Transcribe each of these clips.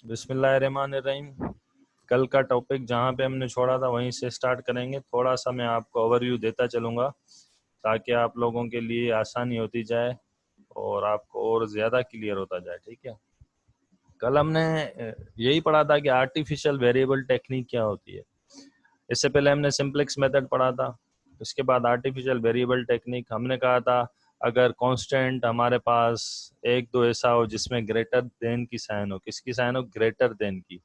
बिस्मिल्लाहिर्रहमानिर्रहीम। कल का टॉपिक जहाँ पे हमने छोड़ा था वहीं से स्टार्ट करेंगे। थोड़ा सा मैं आपको ओवरव्यू देता चलूँगा ताकि आप लोगों के लिए आसानी होती जाए और आपको और ज़्यादा क्लियर होता जाए। ठीक है, कल हमने यही पढ़ा था कि आर्टिफिशियल वेरिएबल टेक्निक क्या होती है। इससे पहले हमने सिंप्लेक्स मेथड पढ़ा था, इसके बाद आर्टिफिशियल वेरिएबल टेक्निक। हमने कहा था अगर कांस्टेंट हमारे पास एक दो ऐसा हो जिसमें ग्रेटर देन की साइन हो, किसकी साइन हो, ग्रेटर देन की,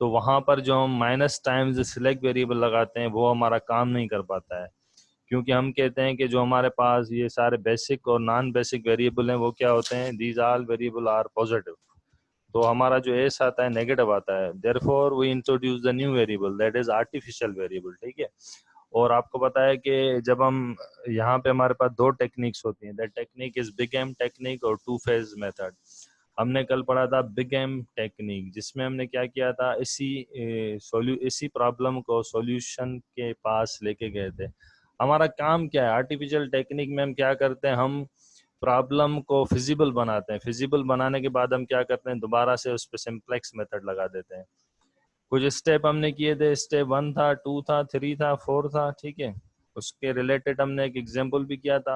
तो वहाँ पर जो हम माइनस टाइम्स सिलेक्ट वेरिएबल लगाते हैं वो हमारा काम नहीं कर पाता है, क्योंकि हम कहते हैं कि जो हमारे पास ये सारे बेसिक और नॉन बेसिक वेरिएबल हैं वो क्या होते हैं, these all variable are positive. तो हमारा जो एस आता है नेगेटिव आता है, therefore we introduce the new variable that is artificial variable. ठीक है, और आपको पता है कि जब हम यहाँ पे हमारे पास दो टेक्निक्स होती हैं, that technique is big M technique और टू फेज मेथड। हमने कल पढ़ा था बिग एम टेक्निक, जिसमें हमने क्या किया था, इसी प्रॉब्लम को सॉल्यूशन के पास लेके गए थे। हमारा काम क्या है आर्टिफिशियल टेक्निक में, हम क्या करते हैं, हम प्रॉब्लम को फिजिबल बनाते हैं। फिजिबल बनाने के बाद हम क्या करते हैं, दोबारा से उस पर सिंप्लेक्स मेथड लगा देते हैं। कुछ स्टेप हमने किए थे, स्टेप 1 था, 2 था, 3 था, 4 था। ठीक है, उसके रिलेटेड हमने एक एग्जांपल भी किया था।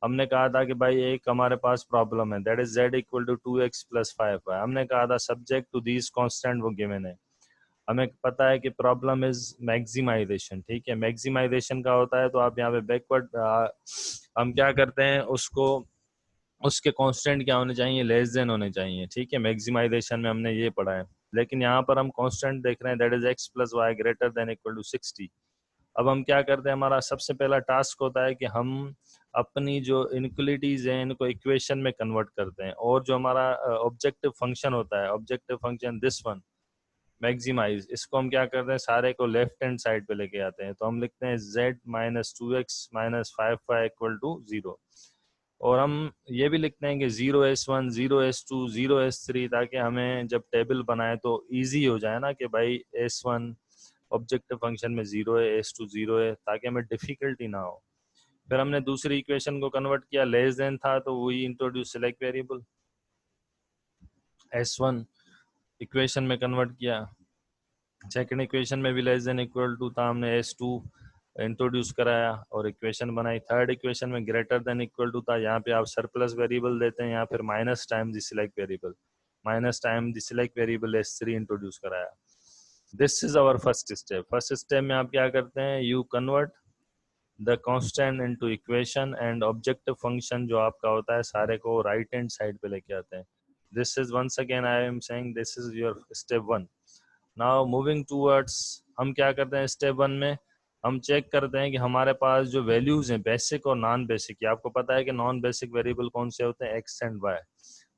हमने कहा था कि भाई एक हमारे पास प्रॉब्लम है, that is z equal to 2x plus 5 है। हमने कहा था सब्जेक्ट टू दीज कांस्टेंट वो गिवन है। हमें पता है कि प्रॉब्लम इज मैक्सिमाइजेशन। ठीक है, मैक्सिमाइजेशन का होता है तो आप यहाँ पे बैकवर्ड हम क्या करते हैं, उसको उसके कांस्टेंट क्या होने चाहिए, लेस देन होने चाहिए। ठीक है, मैक्सिमाइजेशन में हमने ये पढ़ा है, लेकिन यहाँ पर हम कांस्टेंट देख रहे हैं, that is x plus y greater than equal to 60। अब हम क्या करते हैं, हमारा सबसे पहला टास्क होता है कि हम अपनी जो इनक्वलिटीज हैं इनको इक्वेशन में कन्वर्ट करते हैं, और जो हमारा ऑब्जेक्टिव फंक्शन होता है, objective function this one maximize, इसको हम क्या करते हैं, सारे को लेफ्ट हैंड साइड पे लेके आते हैं। तो हम लिखते हैं z minus 2x minus 5y equal to 0। और हम ये भी लिखते हैं कि 0s1 0s2 0s3, ताकि हमें जब टेबल बनाए तो इजी हो जाए ना कि भाई s1 ऑब्जेक्टिव फंक्शन में 0 है, s2 0 है, ताकि हमें डिफिकल्टी ना हो। फिर हमने दूसरी इक्वेशन को कन्वर्ट किया, लेस देन था तो वही introduce select variable, s1 equation में कन्वर्ट किया। सेकंड इक्वेशन में भी लेस देन इक्वल टू था, हमने s2 इंट्रोड्यूस कराया और इक्वेशन बनाई। थर्ड इक्वेशन में ग्रेटर देन इक्वल टू था, यहाँ पे आप सरप्लस वेरिएबल देते हैं, यहाँ फिर minus time the select variable, minus time the select variable s3 introduce कराया। This is our first step. First step में आप क्या करते हैं, you convert the constant into equation and objective function जो आपका होता है सारे को राइट हैंड साइड पे लेके आते हैं। This is once again I am saying this is your step 1। Now moving towards, हम क्या करते हैं स्टेप 1 में, हम चेक करते हैं कि हमारे पास जो वैल्यूज हैं बेसिक और नॉन बेसिक, आपको पता है कि नॉन बेसिक वेरिएबल कौन से होते हैं, x and y।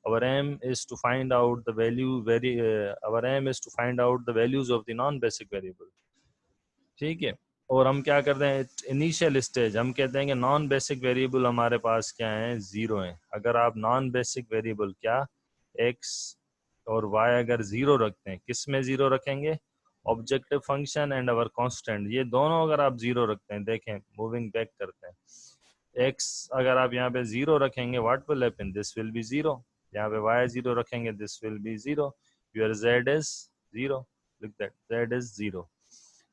our aim is to find out the value very our aim is to find out the values of the non basic variable। ठीक है, और हम क्या करते हैं, इनिशियल स्टेज हम कहते हैं कि नॉन बेसिक वेरिएबल हमारे पास क्या है, जीरो है। अगर आप नॉन बेसिक वेरिएबल क्या, x और y अगर जीरो रखते हैं, किस में जीरो रखेंगे, objective function and our constant, ये दोनों अगर आप जीरो रखते हैं, देखें मूविंग बैक करते हैं, x अगर आप यहाँ पे जीरो रखेंगे, what will happen, this will be zero. यहाँ पे y जीरो रखेंगे, this will be zero. Your z is zero, लिख दैट z इज जीरो।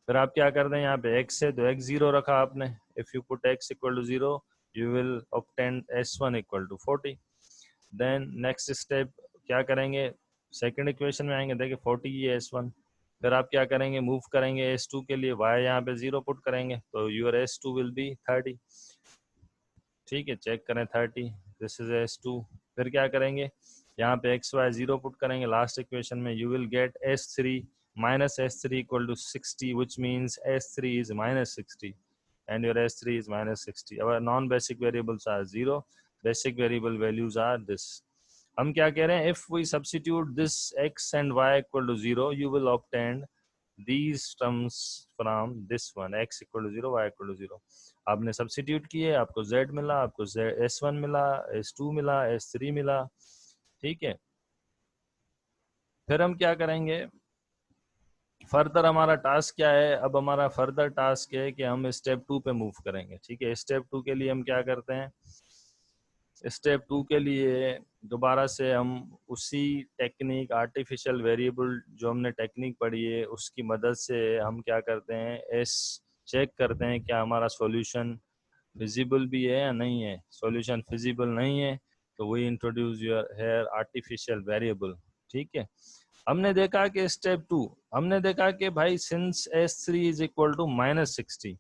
फिर आप क्या करते हैं, यहाँ पे x है तो x जीरो रखा आपने, if you put x equal to zero you will obtain s1 equal to 40। Then next step क्या करेंगे, सेकंड इक्वेशन में आएंगे, देखिए 40 ये s1। फिर आप क्या करेंगे, मूव करेंगे s2 के लिए, y यहाँ पे जीरो पुट करेंगे तो यूर s2 विल बी 30। ठीक है, चेक करें 30, दिस इज s2। फिर क्या करेंगे, यहाँ पे x y जीरो पुट करेंगे लास्ट इक्वेशन में, you will get s3 minus s3 equal to 60, which means s3 is minus 60 and your s3 is minus 60। our non-basic variables are 0, basic variable values are this। हम क्या कह रहे हैं, if we substitute this x and y equal to 0 you will obtain these terms from this one, x equal to 0 y equal to 0। आपने substitute किए, आपको z मिला, आपको s1 मिला, s2 मिला, s3 मिला। ठीक है, फिर हम क्या करेंगे, फर्दर हमारा टास्क क्या है, अब हमारा फर्दर टास्क है कि हम स्टेप 2 पे मूव करेंगे। ठीक है, स्टेप 2 के लिए हम क्या करते हैं, स्टेप 2 के लिए दोबारा से हम उसी टेक्निक आर्टिफिशियल वेरिएबल जो हमने टेक्निक पढ़ी है उसकी मदद से हम क्या करते हैं, एस चेक करते हैं क्या हमारा सॉल्यूशन फिजिबल भी है या नहीं है। सॉल्यूशन फिजिबल नहीं है तो we introduce your here artificial variable. ठीक है, हमने देखा कि स्टेप 2 हमने देखा कि भाई since S3 is equal to -60,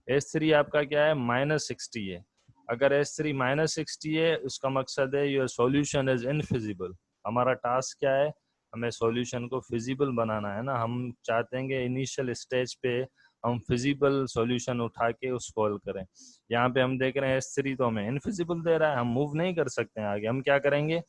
S3 आपका क्या है -60 है। अगर S3 -60 है उसका मकसद है योर सॉल्यूशन इज इनफिजिबल। हमारा टास्क क्या है, हमें सॉल्यूशन को फिजिबल बनाना है ना। हम चाहते हैं कि इनिशियल स्टेज पे हम फिजिबल सॉल्यूशन उठा के उसको हल करें। यहाँ पे हम देख रहे हैं S3 तो हमें इनफिजिबल दे रहा है, हम मूव नहीं कर सकते हैं आगे। हम क्या करेंगे,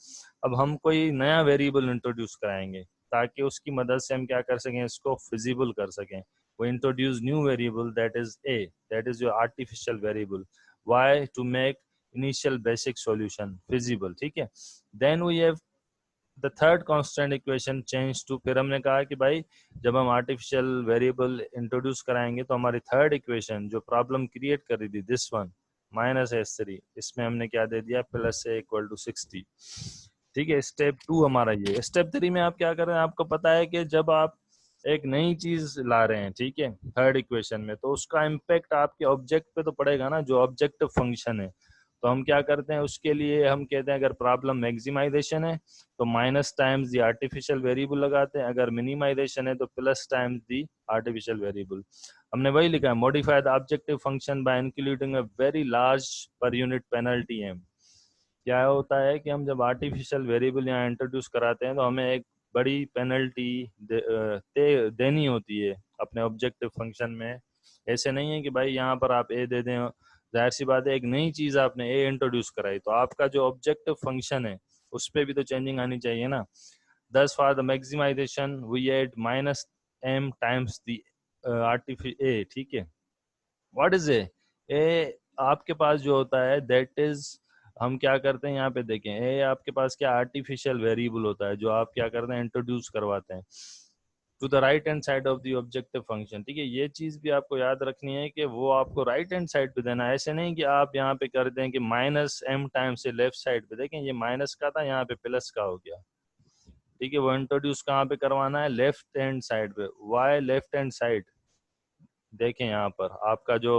अब हम कोई नया वेरिएबल इंट्रोड्यूस कराएंगे ताकि उसकी मदद से हम क्या कर सकें, इसको फिजिबल कर सकें। we introduce new variable that is a, that is your artificial variable, y, to make initial basic solution feasible। ठीक है, then we have the third constant equation change to, फिर हमने कहा कि भाई जब हम artificial variable introduce कराएंगे तो हमारी थर्ड इक्वेशन जो प्रॉब्लम क्रिएट कर रही थी दिस वन -S3, इसमें हमने क्या दे दिया प्लस a इक्वल टू 60। ठीक है, स्टेप 2 हमारा ये। स्टेप 3 में आप क्या कर रहे हैं, आपको पता है कि जब आप एक नई चीज ला रहे हैं, ठीक है, थर्ड इक्वेशन में, तो उसका इम्पेक्ट आपके ऑब्जेक्ट पे तो पड़ेगा ना, जो ऑब्जेक्टिव फंक्शन है। तो हम क्या करते हैं उसके लिए, हम कहते हैं अगर प्रॉब्लम मैक्सिमाइजेशन है तो minus times the artificial variable लगाते हैं, अगर मिनिमाइजेशन है तो plus times the artificial variable. हमने वही लिखा है, modify the objective function by including a very large per unit penalty M. क्या होता है कि हम जब आर्टिफिशियल वेरिएबल यहाँ इंट्रोड्यूस कराते हैं तो हमें एक बड़ी पेनल्टी देनी होती है अपने ऑब्जेक्टिव फंक्शन में। ऐसे नहीं है कि भाई यहाँ पर आप ए दे दें, जाहिर सी बात है एक नई चीज आपने ए इंट्रोड्यूस कराई तो आपका जो ऑब्जेक्टिव फंक्शन है उस पर भी तो चेंजिंग आनी चाहिए ना। Thus for the maximization we add -m times the artificial A. ठीक है, व्हाट इज ए आपके पास जो होता है दैट इज, हम क्या करते हैं यहाँ पे देखें, ए आपके पास क्या आर्टिफिशियल वेरिएबल होता है जो आप क्या करते हैं इंट्रोड्यूस करवाते हैं to the right hand side of the objective function. ठीक है, ये चीज भी आपको याद रखनी है कि वो आपको राइट हैंड साइड पे देना है। ऐसे नहीं कि आप यहाँ पे कर दें कि -m टाइम से लेफ्ट साइड पे, देखें ये माइनस का था यहाँ पे प्लस का हो गया। ठीक है, वो इंट्रोड्यूस कहाँ पे करवाना है, लेफ्ट हैंड साइड पे। वाई लेफ्ट हैंड साइड, देखें यहाँ पर आपका जो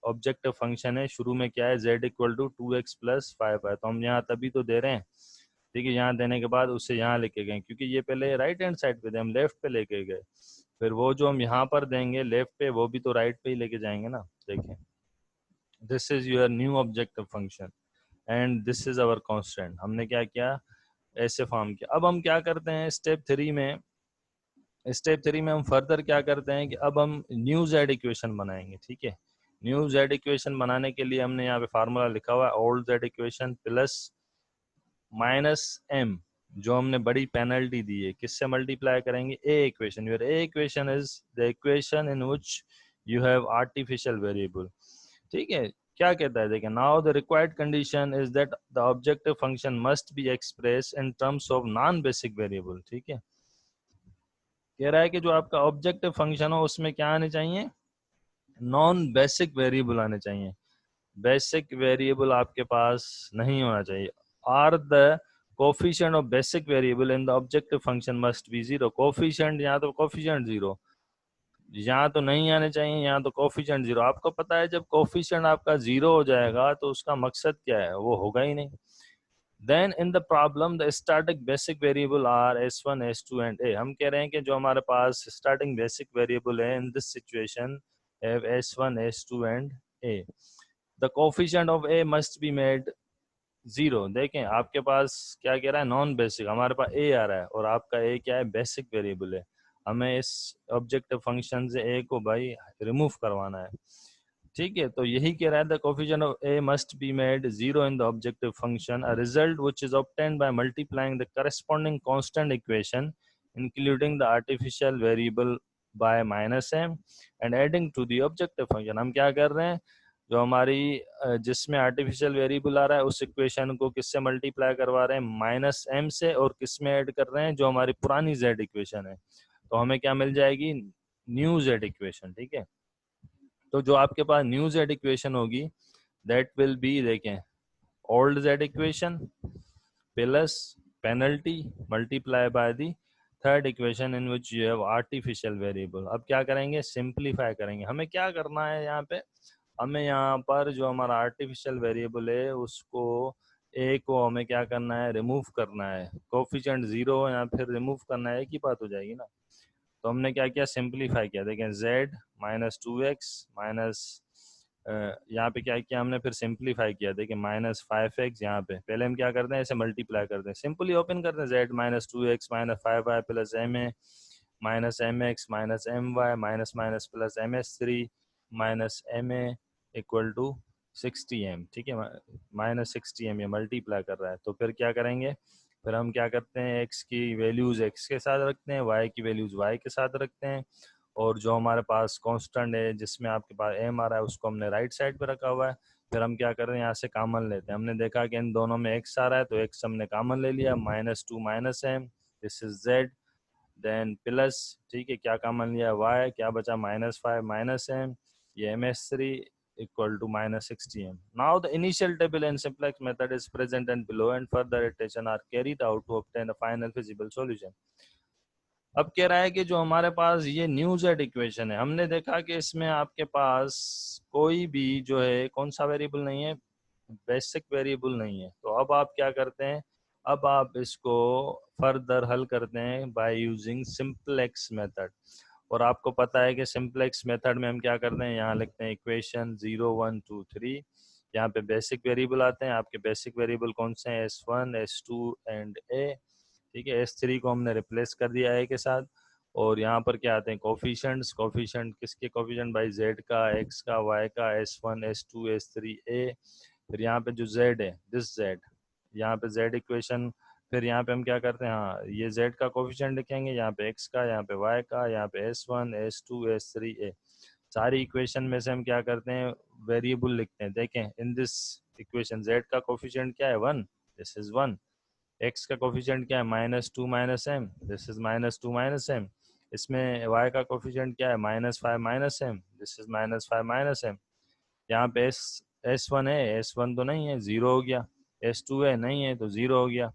ऑब्जेक्टिव फंक्शन है शुरू में क्या है, z इक्वल टू 2x+5 है, तो हम यहाँ तभी तो दे रहे हैं। ठीक है, यहाँ देने के बाद उससे यहाँ लेके गए क्योंकि ये पहले राइट हैंड साइड पे थे, हम लेफ्ट पे लेके गए। फिर वो जो हम यहाँ पर देंगे लेफ्ट पे वो भी तो राइट पे ही लेके जाएंगे ना। देखें, this is your new objective function and this is our constant. हमने क्या किया, ऐसे फॉर्म किया। अब हम क्या करते हैं स्टेप थ्री में हम फर्दर क्या करते हैं कि अब हम न्यू जेड इक्वेशन बनाएंगे। ठीक है, न्यू जेड इक्वेशन बनाने के लिए हमने यहाँ पे फार्मूला लिखा हुआ है old Z equation plus -m, जो हमने बड़ी पेनल्टी दी है किससे मल्टीप्लाई करेंगे, a equation. Your a equation is the equation in which you have artificial variable. ठीक है, क्या कहता है देखिए, now the required condition is that the objective function must be express in terms of non basic variable. ठीक है, कह रहा है कि जो आपका ऑब्जेक्टिव फंक्शन हो उसमें क्या आने चाहिए, नॉन बेसिक वेरिएबल आने चाहिए। बेसिक वेरिएबल आपके पास नहीं होना चाहिए। Are the coefficient of basic variable in the objective function must be zero. Coefficient यहाँ तो कोफिशिएंट जीरो, यहाँ तो नहीं आने चाहिए, यहाँ तो कोफिशिएंट जीरो। आपको पता है जब कोफिशिएंट आपका जीरो हो जाएगा तो उसका मकसद क्या है, वो होगा ही नहीं। Then in the problem the static basic variable are s1 s2 and a। हम कह रहे हैं कि जो हमारे पास starting basic variable है in this situation have s1 s2 and a। The coefficient of a must be made zero. देखें आपके पास क्या कह रहा है, नॉन बेसिक, हमारे पास ए आ रहा है और आपका ए क्या है, बेसिक वेरिएबल है। हमें इस ऑब्जेक्टिव फंक्शन से ए को भाई रिमूव करवाना है। ठीक है, तो यही कह रहा है the coefficient of A must be made zero in the objective function, a result which is obtained by multiplying the corresponding constant equation including the artificial variable by -m and adding to the objective function. हम क्या कर रहे हैं, जो हमारी जिसमें artificial variable आ रहा है उस इक्वेशन को किससे मल्टीप्लाई करवा रहे हैं, -m से, और किस में ऐड कर रहे हैं, जो हमारी पुरानी z इक्वेशन है। तो हमें क्या मिल जाएगी, न्यू z इक्वेशन। ठीक है, तो जो आपके पास न्यू जेड इक्वेशन होगी दैट विल बी, देखें old z equation plus penalty multiply by the third equation in which you have artificial variable। अब क्या करेंगे, सिंप्लीफाई करेंगे। हमें क्या करना है यहाँ पे, हमें यहाँ पर जो हमारा आर्टिफिशियल वेरिएबल है उसको ए को हमें क्या करना है, रिमूव करना है। कोफिशिएंट जीरो या फिर रिमूव करना है, एक ही बात हो जाएगी ना। तो हमने क्या किया, सिंप्लीफाई किया। देखें z minus two x minus, यहाँ पे क्या किया हमने, फिर सिंप्लीफाई किया। देखिए माइनस फाइव एक्स, यहाँ पे पहले हम क्या करते हैं, ऐसे मल्टीप्लाई करते हैं, सिंपली ओपन करते हैं। z minus two x minus five y plus M A minus M x minus M y minus minus plus M S three minus M A equal to 60m। ठीक है, minus 60m ये multiply कर रहा है। तो फिर क्या करेंगे, फिर हम क्या करते हैं, x की वैल्यूज़ x के साथ रखते हैं, y की वैल्यूज़ y के साथ रखते हैं, और जो हमारे पास कांस्टेंट है जिसमें आपके पास m आ रहा है उसको हमने राइट साइड पे रखा हुआ है। फिर हम क्या कर रहे हैं, यहाँ से कॉमन लेते हैं। हमने देखा कि इन दोनों में x आ रहा है तो x हमने कॉमन ले लिया, minus two minus m, this is z, then plus, ठीक है, क्या कॉमन लिया, y, क्या बचा, माइनस फाइव माइनस m, ये ms3 equal to minus 60m. Now the initial table and simplex method is present and below, and further iteration are carried out to obtain a final feasible solution. अब कह रहा है कि जो हमारे पास ये new Z equation है, हमने देखा कि इसमें आपके पास कोई भी जो है कौन सा वेरिएबल नहीं है, बेसिक वेरिएबल नहीं है। तो अब आप क्या करते हैं, अब आप इसको फर्दर हल करते हैं बाय यूजिंग सिंपलेक्स मेथड। और आपको पता है कि सिंपलेक्स मेथड में हम क्या करते हैं, यहाँ लिखते हैं इक्वेशन 0 1 2 3, यहाँ पे बेसिक वेरिएबल आते हैं। आपके बेसिक वेरिएबल कौन से हैं, S1 S2 एंड A। ठीक है, S3 को हमने रिप्लेस कर दिया A के साथ। और यहाँ पर क्या आते हैं, कोफिशिएंट्स। कोफिशिएंट किसके कोफिशिएंट भाई, Z का, X का, Y का, S1 S2 S3 A। फिर यहाँ पे जो Z है, दिस Z, यहाँ पे Z इक्वेशन। फिर यहाँ पे हम क्या करते हैं, हाँ ये Z का कोफिशिएंट लिखेंगे, यहाँ पे X का, यहाँ पे Y का, यहाँ पे S1 S2 S3 A। सारी इक्वेशन में से हम क्या करते हैं, वेरिएबल लिखते हैं। देखें इन दिस इक्वेशन Z का कोफिशिएंट क्या है, 1, दिस इज 1। x का कोफिशिएंट क्या है, minus two minus M, this is minus two minus M. इसमें y का कोफिशिएंट क्या है, minus five minus M, this is minus five minus M. यहाँ पे S1 है, S1 तो नहीं है, जीरो हो गया। S2 है, नहीं है तो जीरो हो गया।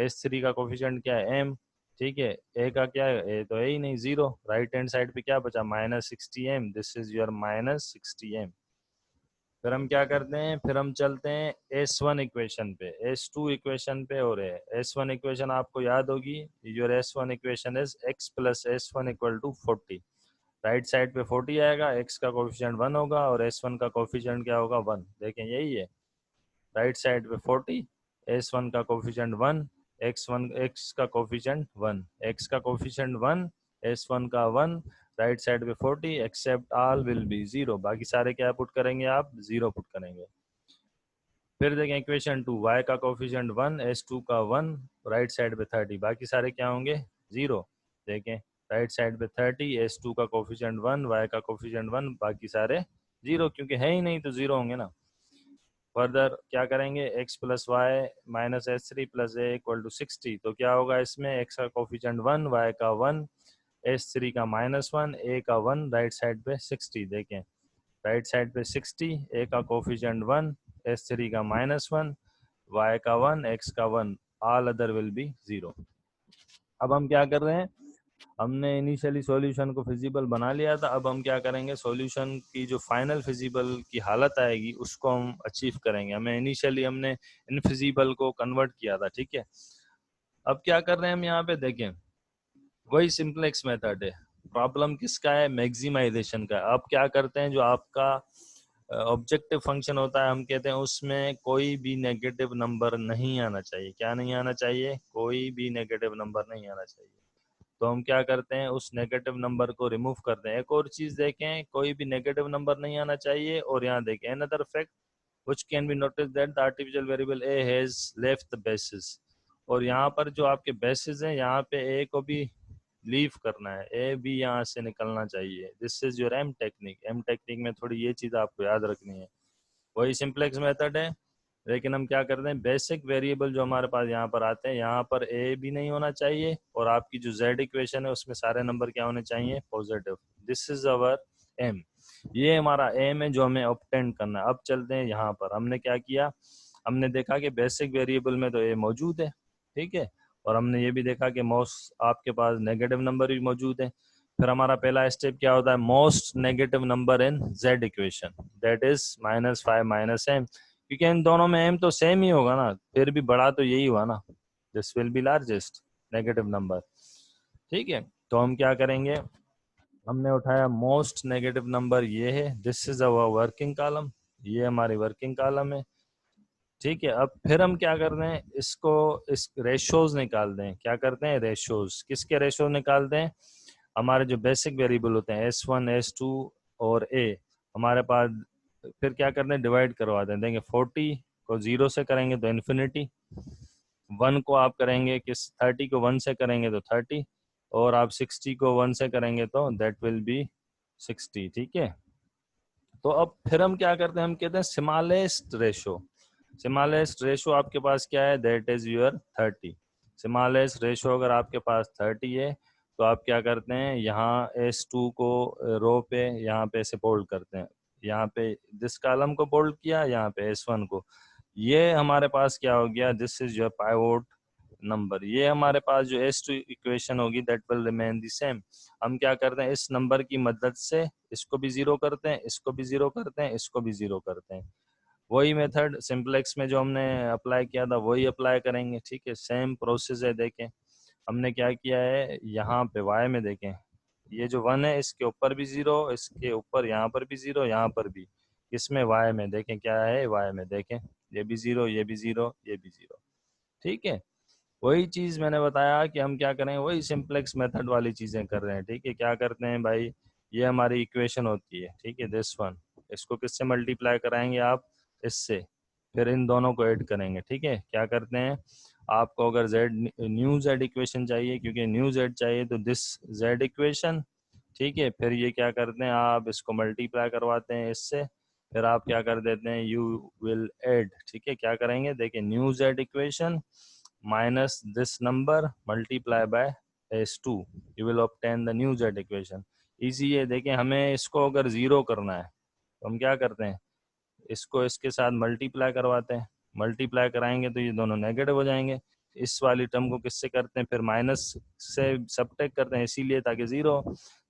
S3 का कोफिशिएंट क्या है, m। ठीक है, a का क्या है, a तो है ही नहीं, जीरो। राइट हैंड साइड पे क्या बचा, minus 60m, this is your minus 60m। फिर हम क्या करते हैं, फिर हम चलते हैं S1 इक्वेशन पे, S2 इक्वेशन पे। और S1 इक्वेशन आपको याद होगी, your S1 equation is x plus S1 equal to 40। Right side पे 40 आएगा, x का कोफिशिएंट 1 होगा और S1 का कोफिशिएंट क्या होगा, 1। देखें यही है, राइट साइड पे 40, S1 का कोफिशिएंट 1, x का कोफिशिएंट 1, x का कोफिशिएंट 1, S1 का 1, राइट साइड पे 40, एक्सेप्ट ऑल विल बी 0। बाकी सारे क्या पुट करेंगे आप, 0 पुट करेंगे। फिर देखें इक्वेशन 2, y का कोफिशिएंट 1, S2 का 1, राइट साइड पे 30, बाकी सारे क्या होंगे, 0। देखें राइट साइड पे 30, S2 का कोफिशिएंट 1, y का कोफिशिएंट 1, बाकी सारे 0, क्योंकि है ही नहीं तो 0 होंगे ना। फर्दर क्या करेंगे, x plus y minus S3 plus A equal to 60। तो क्या होगा इसमें, x का कोफिशिएंट 1, y का 1, S3 का माइनस 1, a का 1, राइट साइड पे 60। देखें राइट साइड पे 60, a का कोफिशिएंट 1, S3 का माइनस 1, y का 1, x का 1, ऑल अदर विल बी 0। अब हम क्या कर रहे हैं, हमने इनिशियली सॉल्यूशन को फिजिबल बना लिया था। अब हम क्या करेंगे, सॉल्यूशन की जो फाइनल फिजिबल की हालत आएगी उसको हम अचीव करेंगे। हमें इनिशियली हमने इनफिजिबल को कन्वर्ट किया था, ठीक है। अब क्या कर रहे हैं हम यहाँ पे, देखें वही सिंपलेक्स मेथड है। प्रॉब्लम किसका है, मैक्सिमाइजेशन का। आप क्या करते हैं, जो आपका ऑब्जेक्टिव फंक्शन होता है, हम कहते हैं उसमें कोई भी नेगेटिव नंबर नहीं आना चाहिए। क्या नहीं आना चाहिए, कोई भी नेगेटिव नंबर नहीं आना चाहिए। तो हम क्या करते हैं, उस नेगेटिव नंबर को रिमूव करते हैं। एक और चीज देखें, कोई भी नेगेटिव नंबर नहीं आना चाहिए। और यहाँ देखें another fact which can be notice that the artificial variable a has left the basis. और यहाँ पर जो आपके बेसिस हैं, यहाँ पे a को भी लीव करना है, ए भी यहाँ से निकलना चाहिए। This is your M technique. M technique में थोड़ी ये चीज़ आपको याद रखनी है, वही सिंपलेक्स मेथड है। लेकिन हम क्या करते हैं, बेसिक वेरिएबल जो हमारे पास यहाँ पर आते हैं, यहाँ पर ए भी नहीं होना चाहिए, और आपकी जो जेड इक्वेशन है उसमें सारे नंबर क्या होने चाहिए, positive. This is our M, ये हमारा एम है जो हमें ऑब्टेन करना है। अब चलते हैं यहाँ पर, हमने क्या किया, हमने देखा कि बेसिक वेरिएबल में तो ए मौजूद है, ठीक है, और हमने ये भी देखा कि मोस्ट आपके पास नेगेटिव नंबर भी मौजूद है। फिर हमारा पहला स्टेप क्या होता है, most negative number in Z equation, that is -5 -m, क्योंकि इन दोनों में m तो सेम ही होगा ना, फिर भी बड़ा तो यही हुआ ना, this will be largest negative number, ठीक है। तो हम क्या करेंगे, हमने उठाया मोस्ट नेगेटिव नंबर ये है, this is our working column, ये हमारी वर्किंग कॉलम है, ठीक है। अब फिर हम क्या कर रहे हैं, इसको इस रेशोज निकाल दें, क्या करते हैं, रेशोज, किसके रेशो निकालते हैं, हमारे जो बेसिक वेरिएबल होते हैं S1 S2 और A, हमारे पास फिर क्या करते हैं, डिवाइड करवा दें, देंगे 40 को 0 से करेंगे तो इन्फिनिटी, 1 को आप करेंगे किस 30 को 1 से करेंगे तो 30, और आप 60 को 1 से करेंगे तो दैट विल बी 60, ठीक है। तो अब फिर हम क्या करते हैं, हम कहते हैं स्मॉलेस्ट रेशो, स्मॉलेस्ट रेशो आपके पास क्या है, that is your 30, smallest ratio अगर आपके पास 30 है तो आप क्या करते हैं, यहाँ S2 को रो पे यहाँ पे ऐसे बोल्ड करते हैं, यहाँ पे दिस कॉलम को बोल्ड किया, यहाँ पे S1 को, ये हमारे पास क्या हो गया, this is your pivot number, ये हमारे पास जो S2 इक्वेशन होगी that will remain the same. हम क्या करते हैं, इस नंबर की मदद से इसको भी जीरो करते हैं, इसको भी जीरो करते हैं, इसको भी जीरो करते हैं, वही मेथड सिंपलेक्स में जो हमने अप्लाई किया था वही अप्लाई करेंगे, ठीक है, सेम प्रोसेस है। देखें हमने क्या किया है, यहाँ पे y में देखें, ये जो 1 है इसके ऊपर भी 0, इसके ऊपर यहाँ पर भी 0, यहाँ पर भी, इसमें y में देखें क्या है, y में देखें ये भी 0, ये भी 0, ये भी 0, ठीक है। वही चीज मैंने बताया कि हम क्या करें, वही सिंपलेक्स मेथड वाली चीजें कर रहे हैं, ठीक है। क्या करते हैं भाई, ये हमारी इक्वेशन होती है, ठीक है, दिस वन, इसको किससे मल्टीप्लाई कराएंगे आप, इससे, फिर इन दोनों को ऐड करेंगे, ठीक है। क्या करते हैं, आपको अगर जेड न्यू जेड इक्वेशन चाहिए, क्योंकि न्यू जेड चाहिए तो दिस जेड इक्वेशन, ठीक है, फिर ये क्या करते हैं, आप इसको मल्टीप्लाई करवाते हैं इससे, फिर आप क्या कर देते हैं, यू विल ऐड, ठीक है, क्या करेंगे, देखिए new Z equation minus this number multiply by S2, you will obtain the new z equation। Easy है, देखें हमें इसको अगर जीरो करना है तो हम क्या करते हैं, इसको इसके साथ मल्टीप्लाई करवाते हैं, मल्टीप्लाई कराएंगे तो ये दोनों नेगेटिव हो जाएंगे, इस वाली टर्म को किससे करते हैं, फिर माइनस से सबट्रैक्ट करते हैं, इसीलिए ताकि zero,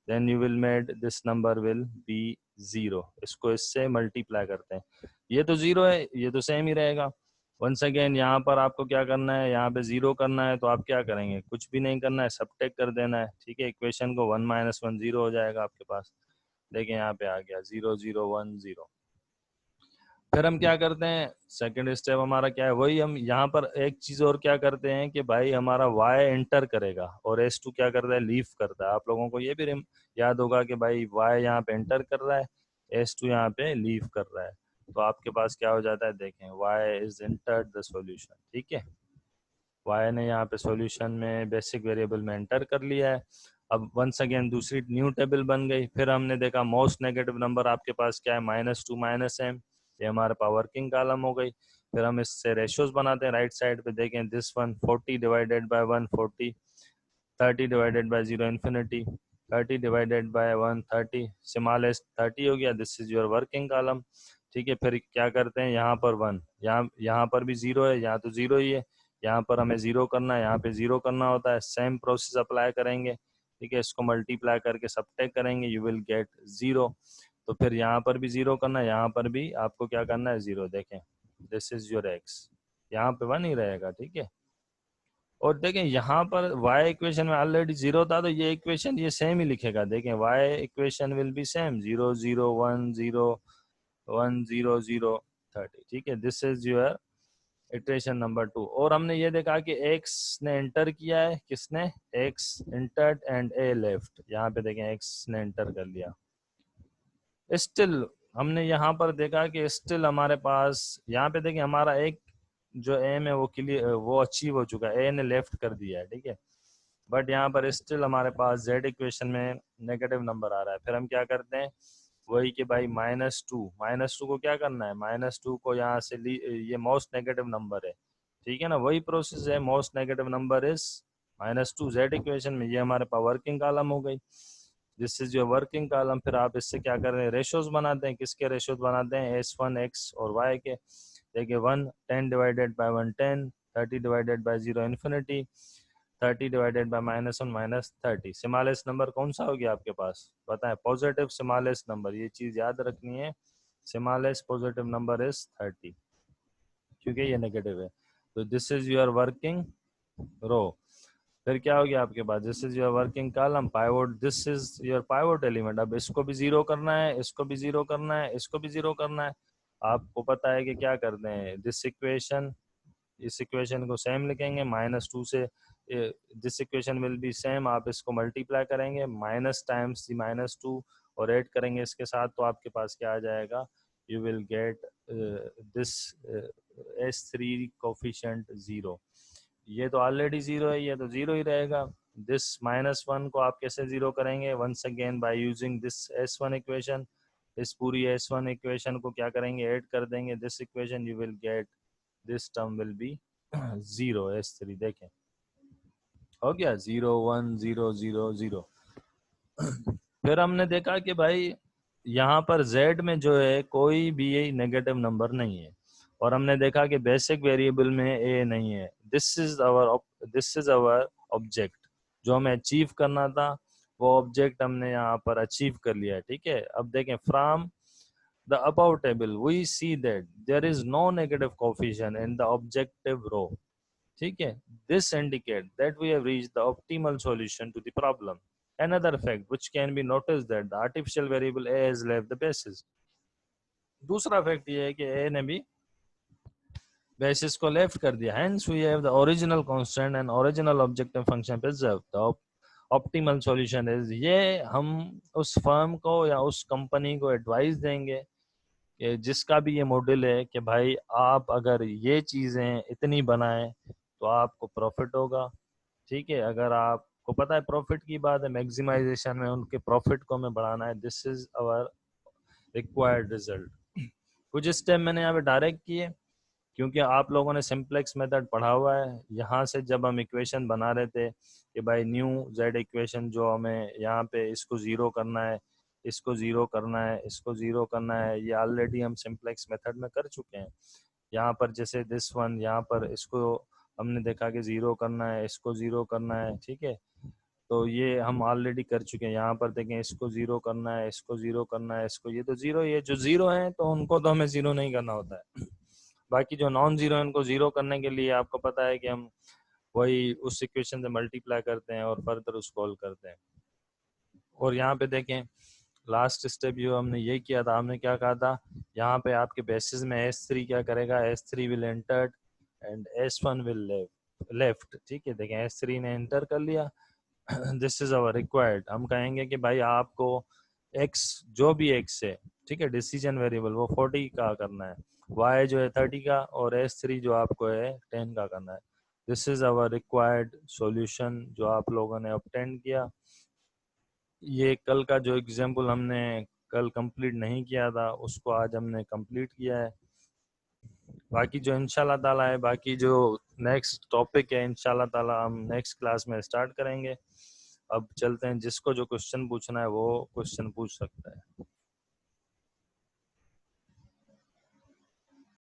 then you will made this number will be zero, इसको इससे मल्टीप्लाई करते हैं, ये तो जीरो है, ये तो सेम ही रहेगा। वंस अगेन यहाँ पर आपको क्या करना है, यहाँ पे जीरो करना है तो आप क्या करेंगे, कुछ भी नहीं करना है, सबट्रैक्ट कर देना है, ठीक है, इक्वेशन को 1 - 1 जीरो हो जाएगा आपके पास, देखें यहाँ पे आ गया 0 0 1 0। फिर हम क्या करते हैं, सेकंड स्टेप हमारा क्या है, वही हम यहाँ पर एक चीज और क्या करते हैं कि भाई हमारा y एंटर करेगा और S2 क्या करता है, लीव करता है। आप लोगों को ये भी याद होगा कि भाई y यहाँ पे एंटर कर रहा है, S2 यहाँ पे लीव कर रहा है, तो आपके पास क्या हो जाता है, देखें y is entered the solution, ठीक है, y ने यहाँ पे सॉल्यूशन में बेसिक वेरिएबल में एंटर कर लिया है। अब वंस अगेन दूसरी न्यू टेबल बन गई, फिर हमने देखा मोस्ट नेगेटिव नंबर आपके पास क्या है, -2 -m, ये हमारे पास वर्किंग कॉलम हो गई। फिर हम इससे रेशियोज बनाते हैं, राइट साइड पे देखें, this one 40 divided by 1 40, 30 divided by 0 infinity, 30 divided by 1 30, smallest 30 हो गया, this is your working column, ठीक है। फिर क्या करते हैं, यहाँ पर 1, यहाँ पर भी 0 है, यहाँ तो 0 ही है, यहाँ पर हमें 0 करना है, यहाँ पे 0 करना होता है, सेम प्रोसेस अप्लाई करेंगे, ठीक है, इसको मल्टीप्लाई करके सबट्रैक्ट करेंगे, यू विल गेट 0। तो फिर यहाँ पर भी 0 करना है, यहाँ पर भी आपको क्या करना है, 0, देखें दिस इज योर x, यहाँ पे 1 ही रहेगा, ठीक है। और देखें यहाँ पर y इक्वेशन में ऑलरेडी 0 था, तो ये इक्वेशन ये सेम ही लिखेगा, देखें y equation will be same, 0 0 1 0 1 0 0 30, ठीक है, this is your iteration number 2। और हमने ये देखा कि x ने एंटर किया है, किसने, x entered and a left, यहाँ पे देखें x ने एंटर कर लिया, स्टिल हमने यहाँ पर देखा कि स्टिल हमारे पास यहाँ पे देखिए हमारा एक जो एम है वो क्लियर, वो अचीव हो चुका है, ए ने लेफ्ट कर दिया है, ठीक है, बट यहाँ पर स्टिल हमारे पास जेड इक्वेशन में नेगेटिव नंबर आ रहा है। फिर हम क्या करते हैं, वही कि भाई -2 को क्या करना है, -2 को यहाँ से ये मोस्ट नेगेटिव नंबर है, ठीक है ना, वही प्रोसेस है, most negative number is -2 Z equation में, ये हमारे पास वर्किंग कॉलम हो गई, this is your working column. फिर आप इससे क्या कर रहे हैं, रेशोज बनाते हैं, किसके रेशोज बनाते हैं, S1 X और Y के, देखिए 1 10 divided by 1 10, 30 divided by 0 infinity, 30 divided by -1 -30। Smallest number कौन सा हो गया आपके पास बताएं? पॉजिटिव स्मॉलेस्ट नंबर, ये चीज याद रखनी है, स्मॉलेस्ट पॉजिटिव नंबर इज 30 क्योंकि ये नेगेटिव है। तो this is your working row. फिर क्या हो गया आपके पास? This is your working column pivot, this is your pivot element. अब इसको भी जीरो करना है, इसको भी जीरो करना है, इसको भी जीरो करना है। आपको पता है कि क्या करते हैं, दिस इक्वेशन, इस इक्वेशन को सेम लिखेंगे, -2 से this equation will be same, आप इसको मल्टीप्लाई करेंगे माइनस टाइम्स दी -2 और ऐड करेंगे इसके साथ, तो आपके पास क्या आ जाएगा, you will get this S3 coefficient 0। ये तो ऑलरेडी 0 है, ये तो 0 ही रहेगा। दिस -1 को आप कैसे 0 करेंगे? Once again by using this S1 equation. इस पूरी S1 इक्वेशन को क्या करेंगे, ऐड कर देंगे this equation, you will get this term will be 0 S3। देखें हो गया 0 1 0 0 0। फिर हमने देखा कि भाई यहाँ पर Z में जो है कोई भी नेगेटिव नंबर नहीं है, और हमने देखा कि बेसिक वेरिएबल में A नहीं है। दिस इज आवर ऑब्जेक्ट, जो हमें अचीव करना था वो ऑब्जेक्ट हमने यहाँ पर अचीव कर लिया है। ठीक है, अब देखें from the above table we see that there is no negative coefficient in the objective row। ठीक है, this indicate that we have reached the optimal solution to the problem। Another fact which can be noticed that the artificial variable a has left the basis। दूसरा fact ये है कि a ने भी basis को left कर दिया। Hence we have the original constant and original objective function preserved। The optimal solution is, ये हम उस फर्म को या उस कंपनी को एडवाइस देंगे कि जिसका भी ये मॉडल है कि भाई आप अगर ये चीज़ें इतनी बनाएं तो आपको प्रॉफिट होगा। ठीक है, अगर आपको पता है प्रॉफिट की बात है, मैक्सिमाइजेशन में उनके प्रॉफिट को हमें बढ़ाना है, this is our required result. कुछ स्टेप मैंने यहाँ पे डायरेक्ट किए क्योंकि आप लोगों ने सिंप्लेक्स मेथड पढ़ा हुआ है। यहाँ से जब हम इक्वेशन बना रहे थे कि भाई न्यू जेड इक्वेशन, जो हमें यहाँ पे इसको ज़ीरो करना है, इसको ज़ीरो करना है, इसको ज़ीरो करना है, ये ऑलरेडी हम सिंप्लेक्स मेथड में कर चुके हैं। यहाँ पर जैसे दिस वन, यहाँ पर इसको हमने देखा कि ज़ीरो करना है, इसको ज़ीरो करना है। ठीक है, तो ये हम ऑलरेडी कर चुके हैं। यहाँ पर देखें, इसको ज़ीरो करना है, इसको ज़ीरो करना है, इसको, ये तो ज़ीरो, ये जो ज़ीरो है तो उनको तो हमें ज़ीरो नहीं करना होता है। बाकी जो नॉन ज़ीरो है उनको ज़ीरो करने के लिए आपको पता है कि हम वही उस इक्वेशन से मल्टीप्लाई करते हैं और फर्दर उसको सॉल्व करते हैं। और यहाँ पे देखें लास्ट स्टेप जो हमने ये किया था, हमने क्या कहा था, यहाँ पे आपके बेसिस में S3 क्या करेगा, S3 will enter and S1 will left. ठीक है, देखें S3 ने एंटर कर लिया, दिस इज अवर रिक्वायर्ड। हम कहेंगे कि भाई आपको x, जो भी x है, ठीक है, डिसीजन वेरिएबल वो 40 का करना है, y जो है 30 का, और S3 जो आपको है 10 का करना है। This is our required solution जो आप लोगों ने ऑब्टेन किया। ये कल का जो एग्जाम्पल हमने कल कंप्लीट नहीं किया था उसको आज हमने कंप्लीट किया है। बाकी जो इंशाल्लाह ताला है, बाकी जो नेक्स्ट टॉपिक है इंशाल्लाह ताला हम नेक्स्ट क्लास में स्टार्ट करेंगे। अब चलते हैं, जिसको जो क्वेश्चन पूछना है वो क्वेश्चन पूछ सकता है।